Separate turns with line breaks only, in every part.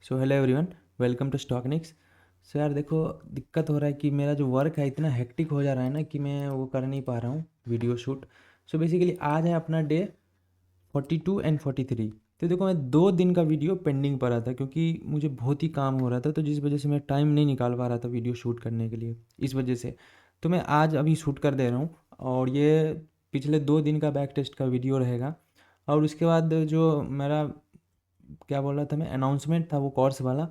So hello everyone, welcome to Stocknix. So यार देखो, दिक्कत हो रहा है कि मेरा जो वर्क है इतना हेक्टिक हो जा रहा है ना कि मैं वो कर नहीं पा रहा हूँ वीडियो शूट। सो बेसिकली आज है अपना डे 42 एंड 43। तो देखो, मैं 2 दिन का वीडियो पेंडिंग पड़ा था क्योंकि मुझे बहुत ही काम हो रहा था, तो जिस वजह से मैं टाइम नहीं निकाल पा रहा था वीडियो शूट करने के लिए। इस वजह से तो मैं आज अभी शूट कर दे रहा हूँ, और ये पिछले 2 दिन का बैक टेस्ट का वीडियो रहेगा। और उसके बाद जो मेरा क्या बोल रहा था मैं, अनाउंसमेंट था वो कोर्स वाला,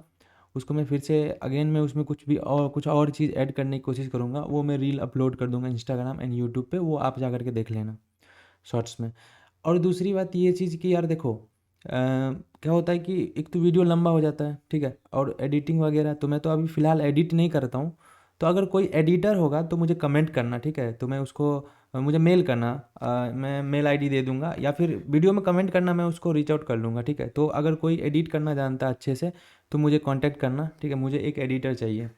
उसको मैं फिर से अगेन मैं उसमें कुछ और चीज़ ऐड करने की कोशिश करूँगा। वो मैं रील अपलोड कर दूँगा इंस्टाग्राम एंड यूट्यूब पे, वो आप जा करके देख लेना शॉर्ट्स में। और दूसरी बात ये चीज़ कि यार देखो, क्या होता है कि एक तो वीडियो लंबा हो जाता है, ठीक है, और एडिटिंग वगैरह तो मैं तो अभी फ़िलहाल एडिट नहीं करता हूँ। तो अगर कोई एडिटर होगा तो मुझे कमेंट करना, ठीक है, तो मैं उसको मुझे मेल करना। मैं मेल आईडी दे दूंगा, या फिर वीडियो में कमेंट करना, मैं उसको रीच आउट कर लूँगा, ठीक है। तो अगर कोई एडिट करना जानता है अच्छे से तो मुझे कांटेक्ट करना, ठीक है, मुझे एक एडिटर चाहिए।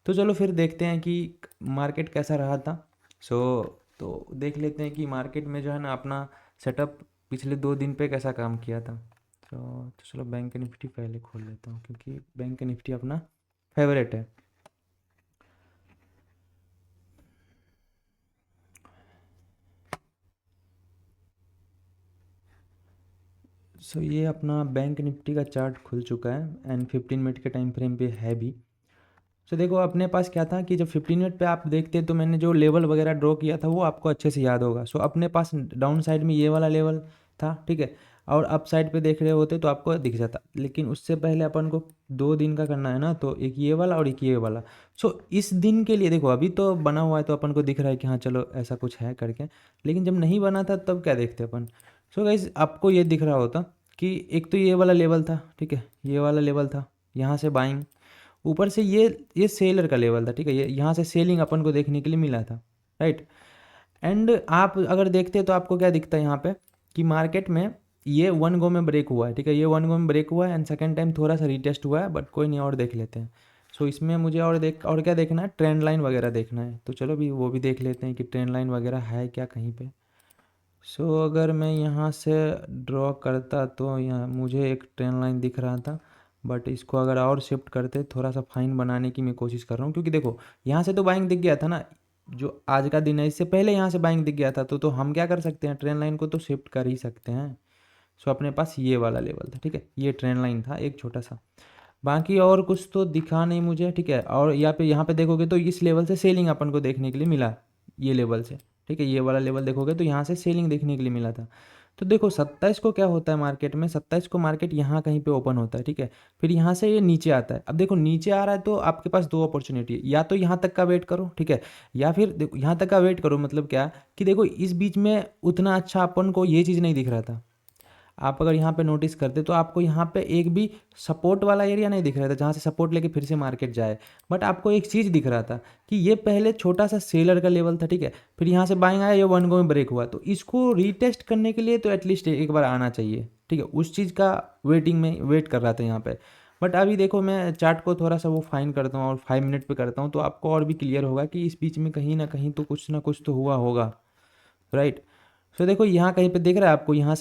तो चलो फिर देखते हैं कि मार्केट कैसा रहा था। सो तो देख लेते हैं कि मार्केट में जो है ना अपना सेटअप पिछले 2 दिन पे कैसा काम किया था। तो चलो बैंक निफ्टी पहले खोल लेता हूँ क्योंकि बैंक निफ्टी अपना फेवरेट है। सो ये अपना बैंक निफ्टी का चार्ट खुल चुका है एंड 15 मिनट के टाइम फ्रेम पे है भी। सो देखो, अपने पास क्या था कि जब 15 मिनट पे आप देखते तो मैंने जो लेवल वगैरह ड्रॉ किया था वो आपको अच्छे से याद होगा। सो अपने पास डाउन साइड में ये वाला लेवल था, ठीक है, और अप साइड पे देख रहे होते तो आपको दिख जाता। लेकिन उससे पहले अपन को 2 दिन का करना है ना, तो एक ये वाला और एक ये वाला। सो इस दिन के लिए देखो, अभी तो बना हुआ है तो अपन को दिख रहा है कि हाँ चलो ऐसा कुछ है करके। लेकिन जब नहीं बना था तब क्या देखते अपन। सो गाइस, आपको ये दिख रहा होता कि एक तो ये वाला लेवल था, ठीक है, ये वाला लेवल था, यहाँ से बाइंग, ऊपर से ये सेलर का लेवल था, ठीक है, ये यहाँ से सेलिंग अपन को देखने के लिए मिला था, राइट। एंड आप अगर देखते तो आपको क्या दिखता है यहाँ पे कि मार्केट में ये वन गो में ब्रेक हुआ है, ठीक है, ये वन गो में ब्रेक हुआ है एंड सेकंड टाइम थोड़ा सा रीटेस्ट हुआ है, बट कोई नहीं, और देख लेते हैं। सो इसमें मुझे और क्या देखना है, ट्रेंड लाइन वगैरह देखना है, तो चलो भी वो भी देख लेते हैं कि ट्रेंड लाइन वगैरह है क्या कहीं पे। सो अगर मैं यहाँ से ड्रॉ करता तो यहाँ मुझे एक ट्रेन लाइन दिख रहा था, बट इसको अगर और शिफ्ट करते, थोड़ा सा फाइन बनाने की मैं कोशिश कर रहा हूँ क्योंकि देखो यहाँ से तो बाइंग दिख गया था ना, जो आज का दिन है इससे पहले यहाँ से बाइंग दिख गया था, तो हम क्या कर सकते हैं, ट्रेन लाइन को तो शिफ्ट कर ही सकते हैं। सो अपने पास ये वाला लेवल था, ठीक है, ये ट्रेन लाइन था एक छोटा सा। बाकी और कुछ तो दिखा नहीं मुझे, ठीक है, और यहाँ पे देखोगे तो इस लेवल से सेलिंग अपन को देखने के लिए मिला, ये लेवल से, ठीक है, ये वाला लेवल देखोगे तो यहाँ से सेलिंग देखने के लिए मिला था। तो देखो 27 को क्या होता है मार्केट में, 27 को मार्केट यहाँ कहीं पे ओपन होता है, ठीक है, फिर यहाँ से ये नीचे आता है। अब देखो नीचे आ रहा है तो आपके पास दो अपॉर्चुनिटी है, या तो यहाँ तक का वेट करो, ठीक है, या फिर देखो यहाँ तक का वेट करो, मतलब क्या कि देखो इस बीच में उतना अच्छा अपन को ये चीज़ नहीं दिख रहा था। आप अगर यहाँ पे नोटिस करते तो आपको यहाँ पे एक भी सपोर्ट वाला एरिया नहीं दिख रहा था जहाँ से सपोर्ट लेके फिर से मार्केट जाए। बट आपको एक चीज़ दिख रहा था कि ये पहले छोटा सा सेलर का लेवल था, ठीक है, फिर यहाँ से बाइंग आया, ये वन गो में ब्रेक हुआ, तो इसको रीटेस्ट करने के लिए तो एटलीस्ट एक बार आना चाहिए, ठीक है, उस चीज़ का वेटिंग में वेट कर रहा था यहाँ पे। बट अभी देखो, मैं चार्ट को थोड़ा सा वो फाइन करता हूँ और 5 मिनट पे करता हूँ तो आपको और भी क्लियर होगा कि इस बीच में कहीं ना कहीं तो कुछ ना कुछ तो हुआ होगा, राइट। सो देखो यहाँ कहीं पे दिख रहा है आपको, यहाँ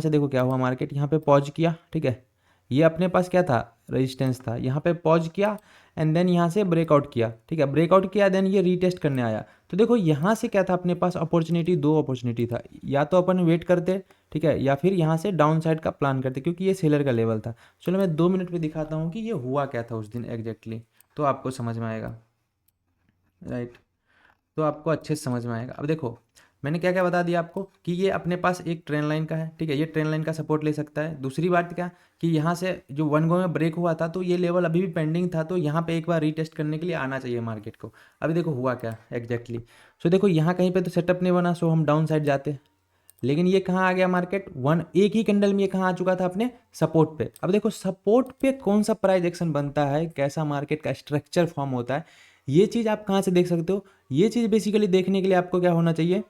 से देखो क्या हुआ, मार्केट यहाँ पे पॉज किया, ठीक है, ये अपने पास क्या था, रेजिस्टेंस था, यहाँ पे पॉज किया एंड देन यहाँ से ब्रेकआउट किया, ठीक है, ब्रेकआउट किया देन ये रीटेस्ट करने आया। तो देखो यहाँ से क्या था, अपने पास अपॉर्चुनिटी, दो अपॉर्चुनिटी था, या तो अपन वेट करते, ठीक है, या फिर यहाँ से डाउन साइड का प्लान करते क्योंकि ये सेलर का लेवल था। चलो मैं 2 मिनट पे दिखाता हूँ कि ये हुआ क्या था उस दिन एग्जैक्टली, तो आपको समझ में आएगा, राइट। तो आपको अच्छे से समझ में आएगा। अब देखो, मैंने क्या क्या बता दिया आपको कि ये अपने पास एक ट्रेन लाइन का है, ठीक है, ये ट्रेन लाइन का सपोर्ट ले सकता है। दूसरी बात क्या कि यहाँ से जो वन गो में ब्रेक हुआ था तो ये लेवल अभी भी पेंडिंग था, तो यहाँ पे एक बार रीटेस्ट करने के लिए आना चाहिए मार्केट को। अभी देखो हुआ क्या एग्जैक्टली। सो देखो यहाँ कहीं पे तो सेटअप नहीं बना, सो हम डाउन साइड जाते, लेकिन ये कहाँ आ गया मार्केट, वन एक ही कैंडल में ये कहाँ आ चुका था, अपने सपोर्ट पे। अब देखो सपोर्ट पे कौन सा प्राइस एक्शन बनता है, कैसा मार्केट का स्ट्रक्चर फॉर्म होता है, ये चीज़ आप कहाँ से देख सकते हो। ये चीज़ बेसिकली देखने के लिए आपको क्या होना चाहिए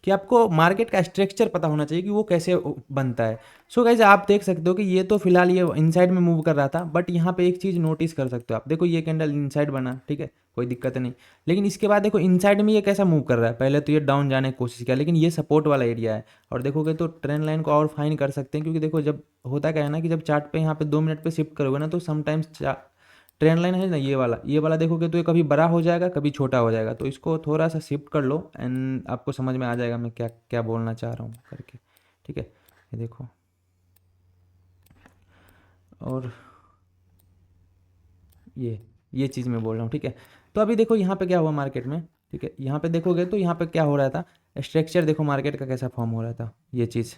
कि आपको मार्केट का स्ट्रक्चर पता होना चाहिए कि वो कैसे बनता है। सो गाइस आप देख सकते हो कि ये तो फिलहाल ये इनसाइड में मूव कर रहा था, बट यहाँ पे एक चीज़ नोटिस कर सकते हो आप, देखो ये कैंडल इनसाइड बना, ठीक है, कोई दिक्कत नहीं। लेकिन इसके बाद देखो इनसाइड में ये कैसा मूव कर रहा है, पहले तो ये डाउन जाने की कोशिश किया, लेकिन ये सपोर्ट वाला एरिया है। और देखोगे तो ट्रेंड लाइन को और फाइन कर सकते हैं, क्योंकि देखो जब होता क्या है ना कि जब चार्ट पे यहाँ पे 2 मिनट पे शिफ्ट करोगे ना, तो समटाइम्स ट्रेंड लाइन है ना, ये वाला देखोगे तो ये कभी बड़ा हो जाएगा, कभी छोटा हो जाएगा। तो इसको थोड़ा सा शिफ्ट कर लो एंड आपको समझ में आ जाएगा मैं क्या क्या बोलना चाह रहा हूँ करके, ठीक है। ये देखो, और ये चीज़ मैं बोल रहा हूँ, ठीक है। तो अभी देखो यहाँ पे क्या हुआ मार्केट में, ठीक है, यहाँ पे देखोगे तो यहाँ पे क्या हो रहा था, स्ट्रक्चर देखो मार्केट का कैसा फॉर्म हो रहा था, ये चीज़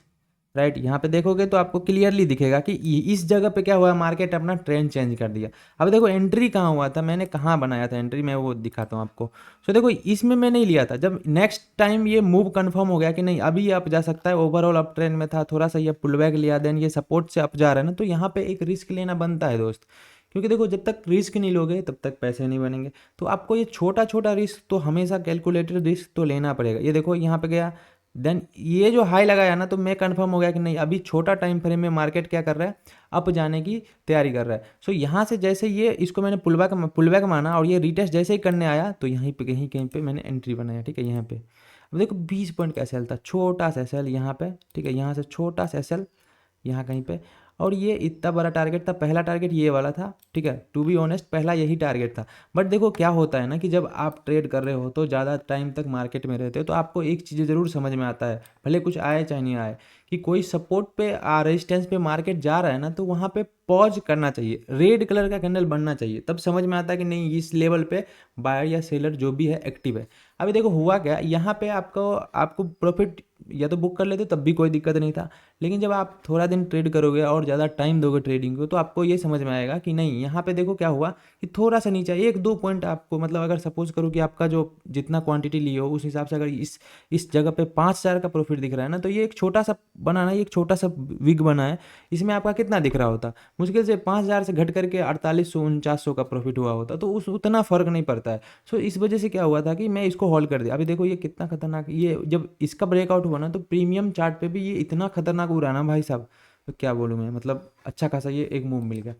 राइट। यहाँ पे देखोगे तो आपको क्लियरली दिखेगा कि इस जगह पे क्या हुआ, मार्केट अपना ट्रेंड चेंज कर दिया। अब देखो एंट्री कहाँ हुआ था, मैंने कहाँ बनाया था एंट्री, मैं वो दिखाता हूँ आपको। सो देखो इसमें मैं नहीं लिया था, जब नेक्स्ट टाइम ये मूव कंफर्म हो गया कि नहीं अभी ये अप जा सकता है, ओवरऑल अप ट्रेंड में था, थोड़ा सा ये पुल बैक लिया, देन ये सपोर्ट से अप जा रहा है ना, तो यहाँ पे एक रिस्क लेना बनता है दोस्त। क्योंकि देखो जब तक रिस्क नहीं लोगे तब तक पैसे नहीं बनेंगे। तो आपको ये छोटा छोटा रिस्क तो हमेशा कैलकुलेटेड रिस्क तो लेना पड़ेगा। ये देखो यहाँ पे गया, देन ये जो हाई लगाया ना, तो मैं कंफर्म हो गया कि नहीं अभी छोटा टाइम फ्रेम में मार्केट क्या कर रहा है, अप जाने की तैयारी कर रहा है। सो यहाँ से जैसे ये इसको मैंने पुलबैक माना और ये रिटेस्ट जैसे ही करने आया, तो यहीं पे कहीं कहीं पे मैंने एंट्री बनाया, ठीक है। यहाँ पे अब देखो 20 पॉइंट का एसएल था, छोटा सा एसएल यहाँ पे, ठीक है, यहाँ से छोटा सा एसएल यहाँ कहीं पे, और ये इतना बड़ा टारगेट था, पहला टारगेट ये वाला था, ठीक है। टू बी ऑनेस्ट पहला यही टारगेट था। बट देखो क्या होता है ना कि जब आप ट्रेड कर रहे हो तो ज़्यादा टाइम तक मार्केट में रहते हो, तो आपको एक चीज़ ज़रूर समझ में आता है, भले कुछ आए चाहे नहीं आए, कि कोई सपोर्ट पे रेजिस्टेंस पे मार्केट जा रहा है ना, तो वहाँ पे पॉज करना चाहिए, रेड कलर का कैंडल बनना चाहिए, तब समझ में आता है कि नहीं इस लेवल पे बायर या सेलर जो भी है एक्टिव है। अभी देखो हुआ क्या, यहाँ पे आपको आपको प्रॉफिट या तो बुक कर लेते तब भी कोई दिक्कत नहीं था, लेकिन जब आप थोड़ा दिन ट्रेड करोगे और ज़्यादा टाइम दोगे ट्रेडिंग को, तो आपको ये समझ में आएगा कि नहीं यहाँ पे देखो क्या हुआ कि थोड़ा सा नीचे 1-2 पॉइंट आपको, मतलब अगर सपोज करो कि आपका जो जितना क्वांटिटी लिए हो उस हिसाब से अगर इस जगह पे 5,000 का प्रॉफिट दिख रहा है ना, तो ये एक छोटा सा बनाना, एक छोटा सा विग बना है, इसमें आपका कितना दिख रहा होता, मुश्किल से 5,000 से घट करके 4800-4900 का प्रॉफिट हुआ होता, तो उस उतना फर्क नहीं पड़ता है। सो इस वजह से क्या हुआ था कि मैं इसको होल्ड कर दिया। अभी देखो ये कितना खतरनाक, ये जब इसका ब्रेकआउट हुआ ना, तो प्रीमियम चार्ट पे भी ये इतना खतरनाक उड़ा ना भाई साहब, तो क्या बोलूँ मैं, मतलब अच्छा खासा ये एक मूव मिल गया।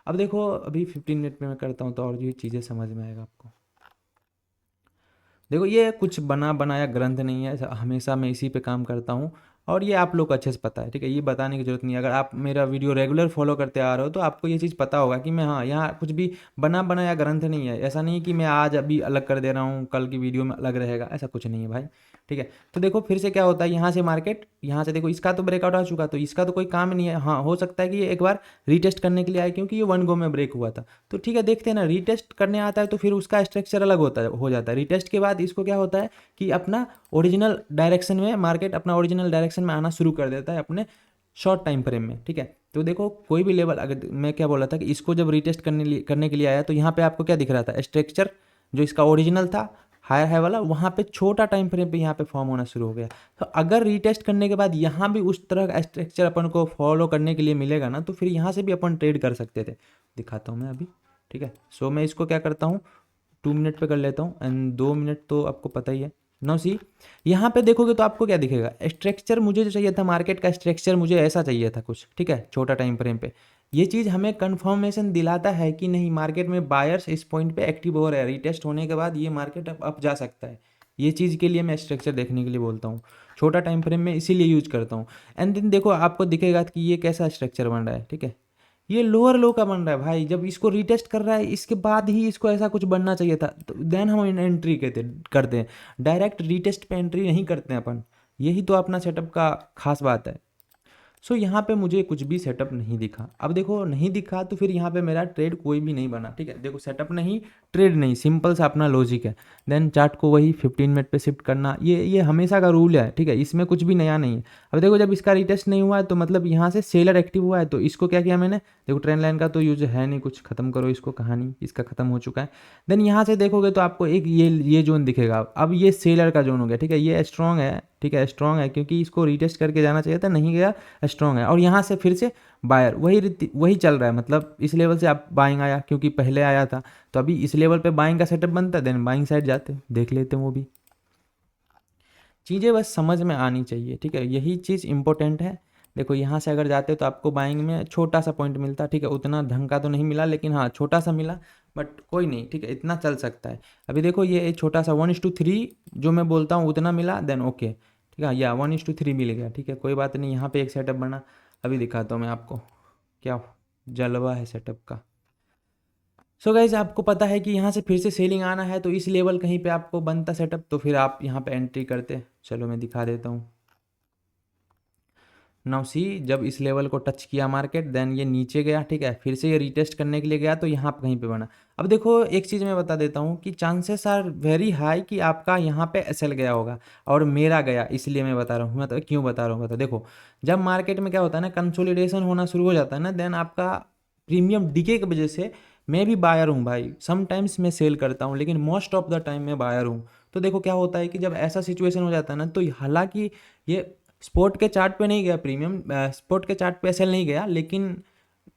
अब देखो अभी 15 मिनट में मैं करता हूँ तो और भी चीज़ें समझ में आएगा आपको। देखो ये कुछ बना बनाया ग्रंथ नहीं है, हमेशा मैं इसी पे काम करता हूँ, और ये आप लोग को अच्छे से पता है, ठीक है, ये बताने की जरूरत नहीं है। अगर आप मेरा वीडियो रेगुलर फॉलो करते आ रहे हो तो आपको ये चीज़ पता होगा कि मैं, हाँ, यहाँ कुछ भी बना बनाया ग्रंथ नहीं है। ऐसा नहीं कि मैं आज अभी अलग कर दे रहा हूँ, कल की वीडियो में अलग रहेगा, ऐसा कुछ नहीं है भाई, ठीक है। तो देखो फिर से क्या होता है, यहाँ से मार्केट, यहाँ से देखो इसका तो ब्रेकआउट आ चुका, तो इसका तो कोई काम नहीं है। हाँ हो सकता है कि ये एक बार रीटेस्ट करने के लिए आए, क्योंकि ये वन गो में ब्रेक हुआ था। तो ठीक है, देखते हैं ना, रीटेस्ट करने आता है तो फिर उसका स्ट्रक्चर अलग होता है, हो जाता है। रीटेस्ट के बाद इसको क्या होता है कि अपना ओरिजिनल डायरेक्शन में, मार्केट अपना ओरिजिनल डायरेक्शन में आना शुरू कर देता है अपने शॉर्ट टाइम फ्रेम में, ठीक है। तो देखो कोई भी लेवल, अगर मैं क्या बोला था कि इसको जब रीटेस्ट करने के लिए आया, तो यहाँ पे आपको क्या दिख रहा था, स्ट्रक्चर जो इसका ओरिजिनल था हायर हाई वाला, वहाँ पे छोटा टाइम फ्रेम पे यहाँ पे फॉर्म होना शुरू हो गया। तो अगर रीटेस्ट करने के बाद यहाँ भी उस तरह का स्ट्रक्चर अपन को फॉलो करने के लिए मिलेगा ना, तो फिर यहाँ से भी अपन ट्रेड कर सकते थे। दिखाता हूँ मैं अभी, ठीक है। सो मैं इसको क्या करता हूँ, 2 मिनट पे कर लेता हूँ, एंड 2 मिनट तो आपको पता ही है। नो सी, यहाँ पे देखोगे तो आपको क्या दिखेगा, स्ट्रक्चर मुझे जो चाहिए था, मार्केट का स्ट्रक्चर मुझे ऐसा चाहिए था कुछ, ठीक है, छोटा टाइम फ्रेम पे। ये चीज़ हमें कंफर्मेशन दिलाता है कि नहीं मार्केट में बायर्स इस पॉइंट पे एक्टिव हो रहे हैं, रीटेस्ट होने के बाद ये मार्केट अप जा सकता है। ये चीज़ के लिए मैं स्ट्रक्चर देखने के लिए बोलता हूँ, छोटा टाइम फ्रेम में इसीलिए यूज करता हूँ। एंड देन देखो आपको दिखेगा कि ये कैसा स्ट्रक्चर बन रहा है, ठीक है, ये लोअर लो का बन रहा है भाई। जब इसको रीटेस्ट कर रहा है इसके बाद ही इसको ऐसा कुछ बनना चाहिए था, तो देन हम एंट्री करते हैं, डायरेक्ट रीटेस्ट पे एंट्री नहीं करते हैं अपन। यही तो अपना सेटअप का खास बात है। सो यहाँ पे मुझे कुछ भी सेटअप नहीं दिखा। अब देखो नहीं दिखा तो फिर यहाँ पे मेरा ट्रेड कोई भी नहीं बना, ठीक है। देखो सेटअप नहीं, ट्रेड नहीं, सिंपल सा अपना लॉजिक है। देन चार्ट को वही 15 मिनट पे शिफ्ट करना, ये हमेशा का रूल है, ठीक है, इसमें कुछ भी नया नहीं है। अब देखो जब इसका रिटेस्ट नहीं हुआ है तो मतलब यहाँ से सेलर एक्टिव हुआ है, तो इसको क्या किया मैंने, देखो ट्रेंड लाइन का तो यूज है नहीं, कुछ खत्म करो इसको, कहानी इसका खत्म हो चुका है। देन यहाँ से देखोगे तो आपको एक ये जोन दिखेगा। अब ये सेलर का जोन हो गया, ठीक है, ये स्ट्रॉन्ग है, ठीक है, स्ट्रॉन्ग है क्योंकि इसको रीटेस्ट करके जाना चाहिए था, नहीं गया, स्ट्रॉन्ग है। और यहाँ से फिर से बायर वही चल रहा है, मतलब इस लेवल से आप बाइंग आया क्योंकि पहले आया था, तो अभी इस लेवल पे बाइंग का सेटअप बनता है, देन बाइंग साइड जाते देख लेते हैं वो भी। चीज़ें बस समझ में आनी चाहिए, ठीक है, यही चीज़ इंपॉर्टेंट है। देखो यहाँ से अगर जाते तो आपको बाइंग में छोटा सा पॉइंट मिलता, ठीक है, उतना ढंग का तो नहीं मिला, लेकिन हाँ छोटा सा मिला, बट कोई नहीं, ठीक है, इतना चल सकता है। अभी देखो ये छोटा सा 1:3 जो मैं बोलता हूँ उतना मिला, देन ओके, ठीक है, या 1:3 मिल गया, ठीक है, कोई बात नहीं। यहाँ पे एक सेटअप बना, अभी दिखाता हूँ मैं आपको क्या जलवा है सेटअप का। सो गाइज आपको पता है कि यहाँ से फिर से सेलिंग आना है, तो इस लेवल कहीं पे आपको बनता सेटअप, तो फिर आप यहाँ पे एंट्री करते। चलो मैं दिखा देता हूँ। नाउ सी, जब इस लेवल को टच किया मार्केट, देन ये नीचे गया, ठीक है, फिर से ये रीटेस्ट करने के लिए गया, तो यहाँ पे कहीं पे बना। अब देखो एक चीज़ मैं बता देता हूँ कि चांसेस आर वेरी हाई कि आपका यहाँ पे एसएल गया होगा और मेरा गया, इसलिए मैं बता रहा हूँ। मतलब क्यों बता रहा हूँ, तो देखो जब मार्केट में क्या होता है ना, कंसोलिडेशन होना शुरू हो जाता है ना, देन आपका प्रीमियम डीके की वजह से, मैं भी बायर हूँ भाई, समटाइम्स मैं सेल करता हूँ, लेकिन मोस्ट ऑफ द टाइम मैं बायर हूँ। तो देखो क्या होता है कि जब ऐसा सिचुएशन हो जाता है ना, तो हालांकि ये स्पोर्ट के चार्ट पे नहीं गया प्रीमियम, स्पोर्ट के चार्ट पे एसएल नहीं गया, लेकिन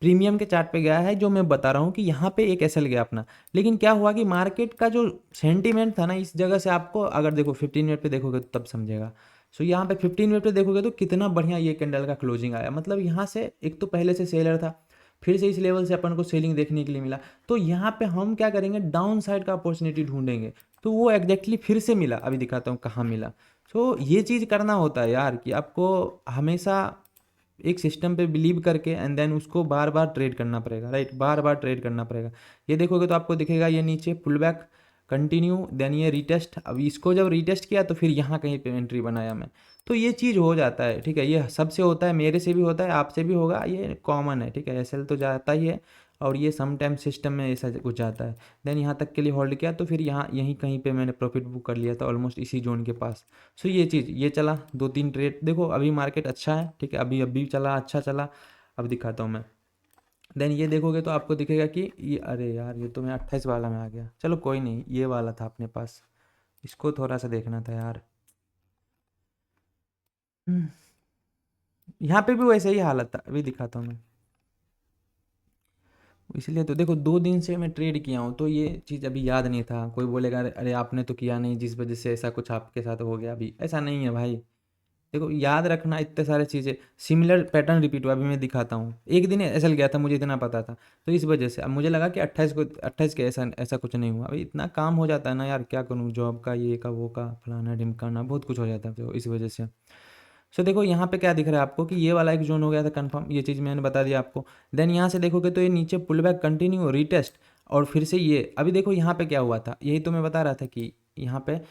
प्रीमियम के चार्ट पे गया है, जो मैं बता रहा हूँ कि यहाँ पे एक एसएल गया अपना। लेकिन क्या हुआ कि मार्केट का जो सेंटीमेंट था ना इस जगह से, आपको अगर देखो 15 मिनट पे देखोगे तो तब समझेगा। सो यहाँ पे 15 मिनट पे देखोगे तो कितना बढ़िया ये कैंडल का क्लोजिंग आया, मतलब यहाँ से एक तो पहले से सेलर था, फिर से इस लेवल से अपन को सेलिंग देखने के लिए मिला, तो यहाँ पे हम क्या करेंगे, डाउन साइड का अपॉर्चुनिटी ढूंढेंगे, तो वो एग्जैक्टली फिर से मिला। अभी दिखाता हूँ कहाँ मिला। सो ये चीज़ करना होता है यार, कि आपको हमेशा एक सिस्टम पे बिलीव करके एंड देन उसको बार बार ट्रेड करना पड़ेगा, राइट, बार बार ट्रेड करना पड़ेगा। ये देखोगे तो आपको दिखेगा ये नीचे पुल बैक कंटिन्यू, देन ये रीटेस्ट, अब इसको जब रीटेस्ट किया तो फिर यहाँ कहीं पे एंट्री बनाया मैं। तो ये चीज़ हो जाता है, ठीक है, ये सबसे होता है, मेरे से भी होता है, आपसे भी होगा, ये कॉमन है, ठीक है, एसएल तो जाता ही है, और ये सम टाइम सिस्टम में ऐसा कुछ जाता है। देन यहाँ तक के लिए होल्ड किया, तो फिर यहाँ यहीं कहीं पे मैंने प्रॉफिट बुक कर लिया था, ऑलमोस्ट इसी जोन के पास। सो ये चीज़ ये चला 2-3 ट्रेड, देखो अभी मार्केट अच्छा है, ठीक है, अभी अभी चला, अच्छा चला। अब दिखाता हूँ मैं। देन ये देखोगे तो आपको दिखेगा कि ये, अरे यार ये तो मैं 28 वाला में आ गया, चलो कोई नहीं, ये वाला था अपने पास, इसको थोड़ा सा देखना था यार। हम्म, यहाँ पे भी वैसे ही हालत था, अभी दिखाता हूँ मैं। इसलिए तो देखो 2 दिन से मैं ट्रेड किया हूँ, तो ये चीज़ अभी याद नहीं था। कोई बोलेगा अरे अरे आपने तो किया नहीं, जिस वजह से ऐसा कुछ आपके साथ हो गया, अभी ऐसा नहीं है भाई। देखो याद रखना, इतने सारे चीज़ें सिमिलर पैटर्न रिपीट हुआ। अभी मैं दिखाता हूँ, एक दिन ऐसा गया था, मुझे इतना पता था, तो इस वजह से अब मुझे लगा कि 28 के ऐसा ऐसा कुछ नहीं हुआ। अभी इतना काम हो जाता है ना यार, क्या करूँ, जॉब का, ये का, वो का, फलाना ढिमकाना, बहुत कुछ हो जाता है, तो इस वजह से। सो देखो यहाँ पे क्या दिख रहा है आपको कि ये वाला एक जोन हो गया था कंफर्म, ये चीज़ मैंने बता दिया आपको। देन यहाँ से देखोगे तो ये नीचे पुल बैक कंटिन्यू रीटेस्ट, और फिर से ये अभी देखो यहाँ पे क्या हुआ था, यही तो मैं बता रहा था कि यहाँ पे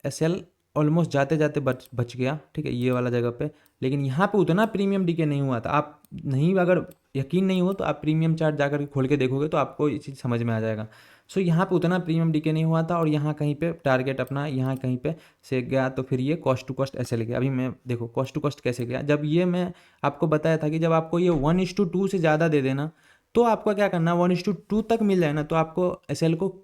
एसएल ऑलमोस्ट जाते जाते बच बच गया, ठीक है, ये वाला जगह पे। लेकिन यहाँ पे उतना प्रीमियम डीके नहीं हुआ था। आप नहीं, अगर यकीन नहीं हो तो आप प्रीमियम चार्ट जाकर के खोल के देखोगे तो आपको ये चीज़ समझ में आ जाएगा। सो यहाँ पे उतना प्रीमियम डीके नहीं हुआ था, और यहाँ कहीं पे टारगेट अपना यहाँ कहीं पे से गया, तो फिर ये कॉस्ट टू कॉस्ट ऐसे गया। अभी मैं देखो कॉस्ट टू कॉस्ट कैसे गया, जब ये मैं आपको बताया था कि जब आपको ये 1:2 से ज़्यादा दे देना, तो आपको क्या करना, 1:2 तक मिल जाए ना, तो आपको एसएल को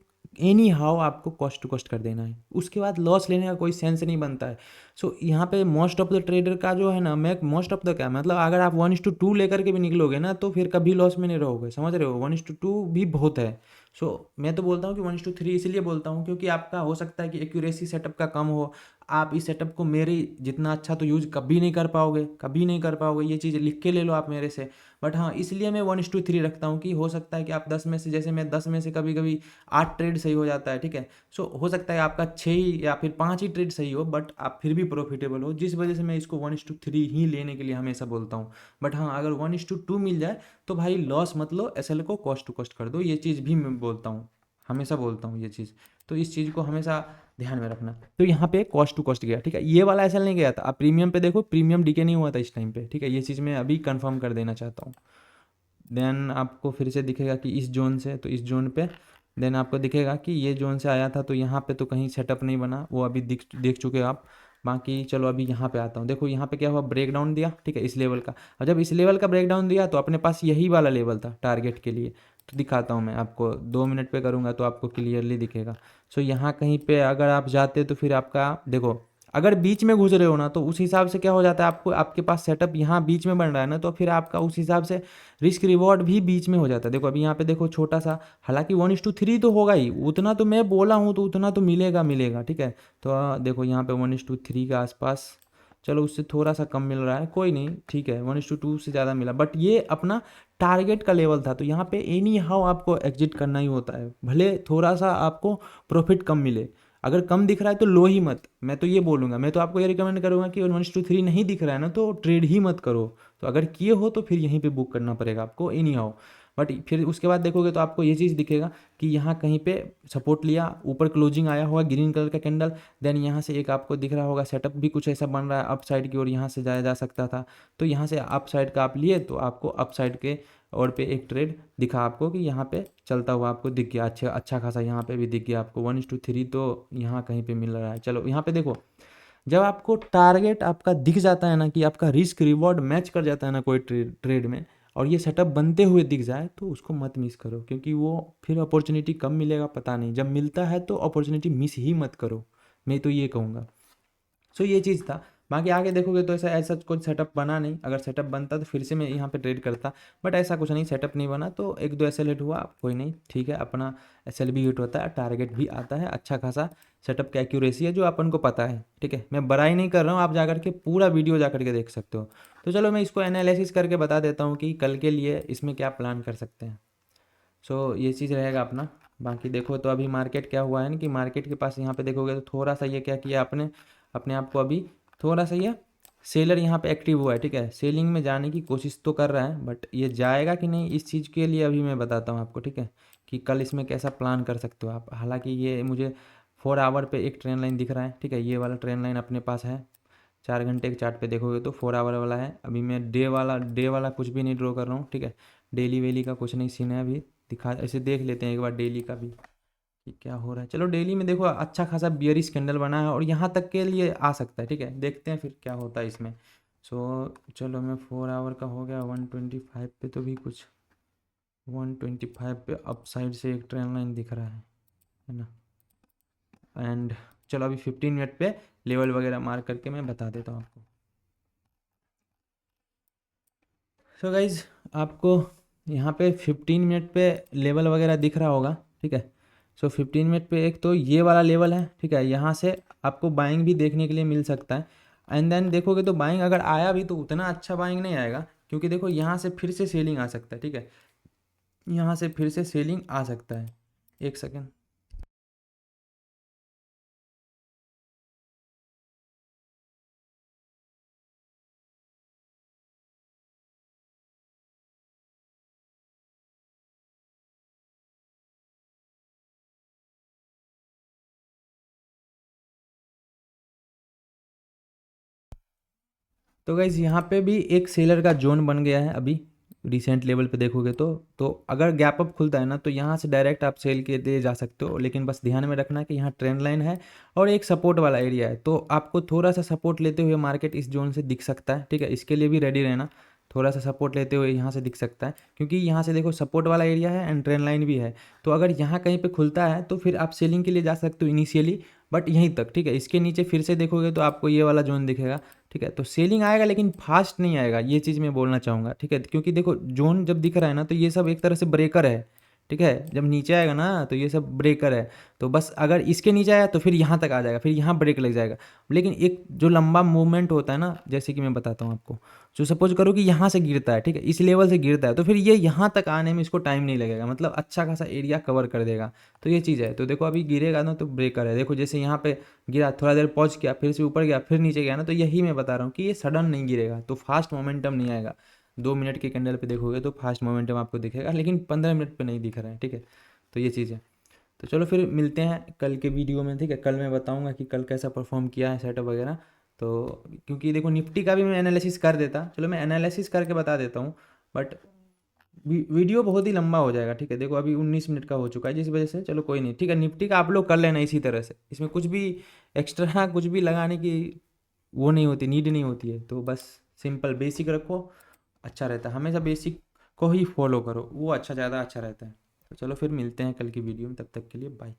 एनी हाउ आपको कॉस्ट टू कॉस्ट कर देना है, उसके बाद लॉस लेने का कोई सेंस नहीं बनता है। सो यहाँ पे मोस्ट ऑफ द ट्रेडर का जो है ना, मैं मोस्ट ऑफ द क्या मतलब, अगर आप 1:2 लेकर के भी निकलोगे ना, तो फिर कभी लॉस में नहीं रहोगे, समझ रहे हो, 1:2 भी बहुत है। सो मैं तो बोलता हूँ कि 1:3 इसलिए बोलता हूँ क्योंकि आपका हो सकता है कि एक्यूरेसी सेटअप का कम हो, आप इस सेटअप को मेरे जितना अच्छा तो यूज़ कभी नहीं कर पाओगे, कभी नहीं कर पाओगे, ये चीज़ लिख के ले लो आप मेरे से। बट हाँ, इसलिए मैं 1:3 रखता हूँ कि हो सकता है कि आप 10 में से, जैसे मैं 10 में से कभी कभी 8 ट्रेड सही हो जाता है, ठीक है। सो हो सकता है आपका 6 ही या फिर 5 ही ट्रेड सही हो, बट आप फिर भी प्रॉफिटेबल हो, जिस वजह से मैं इसको 1:3 ही लेने के लिए हमेशा बोलता हूँ। बट हाँ, अगर 1:2 मिल जाए तो भाई लॉस मत लो, एसएल को कॉस्ट टू कॉस्ट कर दो, ये चीज़ भी मैं बोलता हूँ, हमेशा बोलता हूँ ये चीज़। तो इस चीज़ को हमेशा ध्यान में रखना। तो यहाँ पे कॉस्ट टू कॉस्ट गया, ठीक है, ये वाला एसएल नहीं गया था। आप प्रीमियम पे देखो, प्रीमियम डीके नहीं हुआ था इस टाइम पे, ठीक है, ये चीज़ मैं अभी कंफर्म कर देना चाहता हूँ। देन आपको फिर से दिखेगा कि इस जोन से, तो इस जोन पे देन आपको दिखेगा कि ये जोन से आया था, तो यहाँ पे तो कहीं सेटअप नहीं बना, वो अभी देख चुके हो आप। बाकी चलो अभी यहाँ पे आता हूँ। देखो यहाँ पे क्या हुआ, ब्रेक डाउन दिया, ठीक है, इस लेवल का। और जब इस लेवल का ब्रेक डाउन दिया तो अपने पास यही वाला लेवल था टारगेट के लिए। तो दिखाता हूँ मैं आपको, 2 मिनट पे करूँगा तो आपको क्लियरली दिखेगा। सो यहाँ कहीं पे अगर आप जाते तो फिर आपका देखो, अगर बीच में घुस रहे हो ना, तो उस हिसाब से क्या हो जाता है, आपको आपके पास सेटअप यहाँ बीच में बन रहा है ना, तो फिर आपका उस हिसाब से रिस्क रिवॉर्ड भी बीच में हो जाता है। देखो अभी यहाँ पे देखो छोटा सा, हालांकि 1:3 तो होगा ही, उतना तो मैं बोला हूँ, तो उतना तो मिलेगा मिलेगा, ठीक है। तो देखो यहाँ पे 1:3 के आसपास, चलो उससे थोड़ा सा कम मिल रहा है, कोई नहीं, ठीक है। 1:2 से ज़्यादा मिला, बट ये अपना टारगेट का लेवल था, तो यहाँ पे एनी हाउ आपको एग्जिट करना ही होता है, भले थोड़ा सा आपको प्रॉफिट कम मिले। अगर कम दिख रहा है तो लो ही मत, मैं तो ये बोलूँगा, मैं तो आपको ये रिकमेंड करूँगा कि 1:3 नहीं दिख रहा है ना, तो ट्रेड ही मत करो। तो अगर किए हो तो फिर यहीं पे बुक करना पड़ेगा आपको एनी हाउ। बट फिर उसके बाद देखोगे तो आपको ये चीज़ दिखेगा कि यहाँ कहीं पे सपोर्ट लिया, ऊपर क्लोजिंग आया होगा ग्रीन कलर का कैंडल, देन यहाँ से एक आपको दिख रहा होगा सेटअप भी कुछ ऐसा बन रहा है अप साइड की ओर, यहाँ से जाया जा सकता था। तो यहाँ से अप साइड का आप लिए, तो आपको अप साइड के और पे एक ट्रेड दिखा आपको कि यहाँ पे चलता हुआ आपको दिख गया, अच्छा अच्छा खासा यहाँ पे भी दिख गया आपको 1:3 तो यहाँ कहीं पे मिल रहा है। चलो यहाँ पे देखो, जब आपको टारगेट आपका दिख जाता है ना, कि आपका रिस्क रिवॉर्ड मैच कर जाता है ना कोई ट्रेड में, और ये सेटअप बनते हुए दिख जाए, तो उसको मत मिस करो, क्योंकि वो फिर अपॉर्चुनिटी कब मिलेगा पता नहीं, जब मिलता है तो अपॉर्चुनिटी मिस ही मत करो, मैं तो ये कहूँगा। सो ये चीज़ था। बाकी आगे देखोगे तो ऐसा ऐसा कुछ सेटअप बना नहीं, अगर सेटअप बनता तो फिर से मैं यहाँ पे ट्रेड करता, बट ऐसा कुछ नहीं, सेटअप नहीं बना, तो एक दो एसएल हिट हुआ, कोई नहीं, ठीक है। अपना एसएल भी हिट होता है, टारगेट भी आता है, अच्छा खासा सेटअप की एक्यूरेसी है जो अपन को पता है, ठीक है। मैं बड़ाई नहीं कर रहा हूँ, आप जाकर के पूरा वीडियो जाकर के देख सकते हो। तो चलो मैं इसको एनालिसिस करके बता देता हूँ कि कल के लिए इसमें क्या प्लान कर सकते हैं। सो ये चीज़ रहेगा अपना। बाकी देखो तो अभी मार्केट क्या हुआ है ना, कि मार्केट के पास यहाँ पे देखोगे तो थोड़ा सा ये क्या किया आपने, अपने आप को अभी थोड़ा सा ये सेलर यहाँ पे एक्टिव हुआ है, ठीक है। सेलिंग में जाने की कोशिश तो कर रहा है, बट ये जाएगा कि नहीं, इस चीज़ के लिए अभी मैं बताता हूँ आपको, ठीक है, कि कल इसमें कैसा प्लान कर सकते हो आप। हालांकि ये मुझे 4 आवर पे एक ट्रेंड लाइन दिख रहा है, ठीक है, ये वाला ट्रेंड लाइन अपने पास है। 4 घंटे के चार्ट पे देखोगे तो 4 आवर वाला है। अभी मैं डे वाला कुछ भी नहीं ड्रॉ कर रहा हूँ, ठीक है। डेली वेली का कुछ नहीं सीन है अभी, दिखा ऐसे देख लेते हैं एक बार डेली का भी कि क्या हो रहा है। चलो डेली में देखो अच्छा खासा बियरिश कैंडल बना है, और यहाँ तक के लिए आ सकता है, ठीक है, देखते हैं फिर क्या होता है इसमें। चलो मैं 4 आवर का हो गया 125 पे, तो भी कुछ 125 पे अप साइड से एक ट्रेंड लाइन दिख रहा है ना। एंड चलो अभी 15 मिनट पे लेवल वगैरह मार करके मैं बता देता हूँ आपको। सो गाइज, आपको यहाँ पे 15 मिनट पे लेवल वगैरह दिख रहा होगा, ठीक है। सो 15 मिनट पे एक तो ये वाला लेवल है, ठीक है, यहाँ से आपको बाइंग भी देखने के लिए मिल सकता है। एंड देन देखोगे तो बाइंग अगर आया भी तो उतना अच्छा बाइंग नहीं आएगा, क्योंकि देखो यहाँ से फिर से सेलिंग आ सकता है, ठीक है, यहाँ से फिर से सेलिंग आ सकता है। एक सेकेंड। तो गाइज़ यहाँ पे भी एक सेलर का जोन बन गया है अभी, रिसेंट लेवल पे देखोगे तो अगर गैप अप खुलता है ना, तो यहाँ से डायरेक्ट आप सेल के लिए जा सकते हो, लेकिन बस ध्यान में रखना कि यहाँ ट्रेंड लाइन है और एक सपोर्ट वाला एरिया है, तो आपको थोड़ा सा सपोर्ट लेते हुए मार्केट इस जोन से दिख सकता है, ठीक है। इसके लिए भी रेडी रहना, थोड़ा सा सपोर्ट लेते हुए यहाँ से दिख सकता है, क्योंकि यहाँ से देखो सपोर्ट वाला एरिया है एंड ट्रेंड लाइन भी है। तो अगर यहाँ कहीं पे खुलता है तो फिर आप सेलिंग के लिए जा सकते हो इनिशियली, बट यहीं तक, ठीक है। इसके नीचे फिर से देखोगे तो आपको ये वाला जोन दिखेगा, ठीक है। तो सेलिंग आएगा लेकिन फास्ट नहीं आएगा, ये चीज़ मैं बोलना चाहूँगा, ठीक है, क्योंकि देखो जोन जब दिख रहा है ना, तो ये सब एक तरह से ब्रेकर है, ठीक है। जब नीचे आएगा ना तो ये सब ब्रेकर है, तो बस अगर इसके नीचे आया तो फिर यहाँ तक आ जाएगा, फिर यहाँ ब्रेक लग जाएगा। लेकिन एक जो लंबा मूवमेंट होता है ना, जैसे कि मैं बताता हूँ आपको, जो सपोज करो कि यहाँ से गिरता है, ठीक है, इस लेवल से गिरता है, तो फिर ये यहाँ तक आने में इसको टाइम नहीं लगेगा, मतलब अच्छा खासा एरिया कवर कर देगा। तो ये चीज़ है। तो देखो अभी गिरेगा ना तो ब्रेकर है, देखो जैसे यहाँ पे गिरा, थोड़ा देर पहुँच गया, फिर से ऊपर गया, फिर नीचे गया ना, तो यही मैं बता रहा हूँ कि ये सडन नहीं गिरेगा, तो फास्ट मोमेंटम नहीं आएगा। 2 मिनट के कैंडल पे देखोगे तो फास्ट मोमेंटम आपको दिखेगा, लेकिन 15 मिनट पे नहीं दिख रहा है, ठीक है। तो ये चीज़ है। तो चलो फिर मिलते हैं कल के वीडियो में, ठीक है। कल मैं बताऊंगा कि कल कैसा परफॉर्म किया है सेटअप वगैरह। तो क्योंकि देखो निफ्टी का भी मैं एनालिसिस कर देता, चलो मैं एनालिसिस करके बता देता हूँ, बट वीडियो बहुत ही लंबा हो जाएगा, ठीक है। देखो अभी 19 मिनट का हो चुका है, जिस वजह से चलो कोई नहीं, ठीक है। निफ्टी का आप लोग कर लेना इसी तरह से, इसमें कुछ भी एक्स्ट्रा कुछ भी लगाने की वो नहीं होती, नीड नहीं होती है। तो बस सिंपल बेसिक रखो, अच्छा रहता है, हमेशा बेसिक को ही फॉलो करो, वो अच्छा, ज़्यादा अच्छा रहता है। तो चलो फिर मिलते हैं कल की वीडियो में, तब तक के लिए बाय।